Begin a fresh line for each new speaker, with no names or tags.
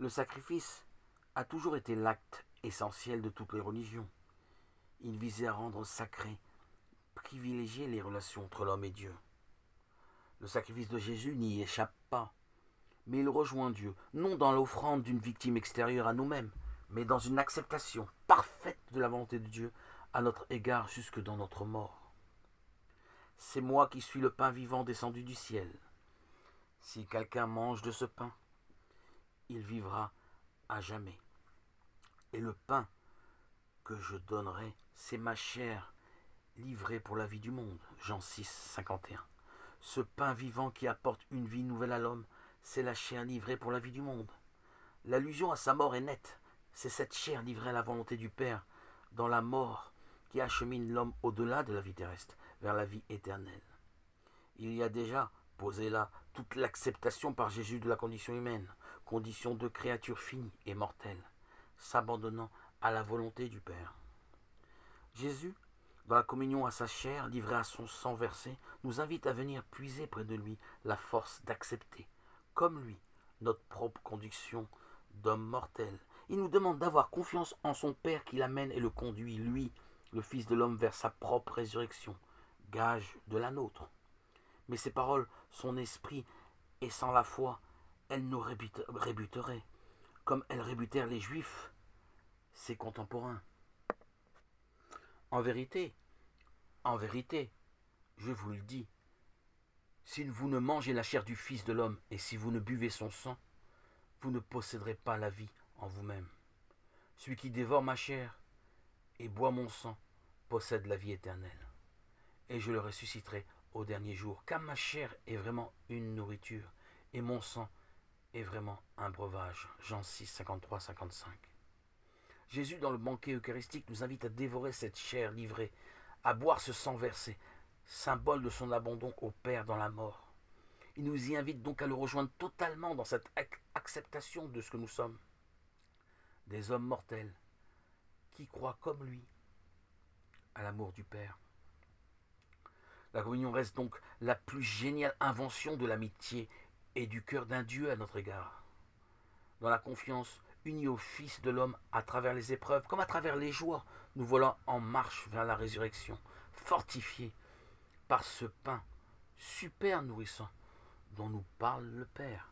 Le sacrifice a toujours été l'acte essentiel de toutes les religions. Il visait à rendre sacré, privilégier les relations entre l'homme et Dieu. Le sacrifice de Jésus n'y échappe pas, mais il rejoint Dieu, non dans l'offrande d'une victime extérieure à nous-mêmes, mais dans une acceptation parfaite de la volonté de Dieu à notre égard jusque dans notre mort. C'est moi qui suis le pain vivant descendu du ciel. Si quelqu'un mange de ce pain, il vivra à jamais. Et le pain que je donnerai, c'est ma chair livrée pour la vie du monde. Jean 6, 51. Ce pain vivant qui apporte une vie nouvelle à l'homme, c'est la chair livrée pour la vie du monde. L'allusion à sa mort est nette. C'est cette chair livrée à la volonté du Père dans la mort qui achemine l'homme au-delà de la vie terrestre, vers la vie éternelle. Il y a déjà posé là toute l'acceptation par Jésus de la condition humaine, condition de créature finie et mortelle, s'abandonnant à la volonté du Père. Jésus, dans la communion à sa chair, livrée à son sang versé, nous invite à venir puiser près de lui la force d'accepter, comme lui, notre propre condition d'homme mortel. Il nous demande d'avoir confiance en son Père qui l'amène et le conduit, lui, le Fils de l'homme, vers sa propre résurrection, gage de la nôtre. Mais ces paroles, son esprit, et sans la foi, elles nous rébuteraient, comme elles rébutèrent les Juifs, ses contemporains. En vérité, je vous le dis, si vous ne mangez la chair du Fils de l'homme et si vous ne buvez son sang, vous ne posséderez pas la vie en vous-même. Celui qui dévore ma chair et boit mon sang possède la vie éternelle. Et je le ressusciterai au dernier jour, car ma chair est vraiment une nourriture et mon sang est vraiment un breuvage. Jean 6, 53, 55. Jésus, dans le banquet eucharistique, nous invite à dévorer cette chair livrée, à boire ce sang versé, symbole de son abandon au Père dans la mort. Il nous y invite donc à le rejoindre totalement dans cette acceptation de ce que nous sommes. Des hommes mortels qui croient comme lui à l'amour du Père. La communion reste donc la plus géniale invention de l'amitié et du cœur d'un Dieu à notre égard. Dans la confiance unie au Fils de l'homme à travers les épreuves, comme à travers les joies, nous voilà en marche vers la résurrection, fortifiés par ce pain super nourrissant dont nous parle le Père.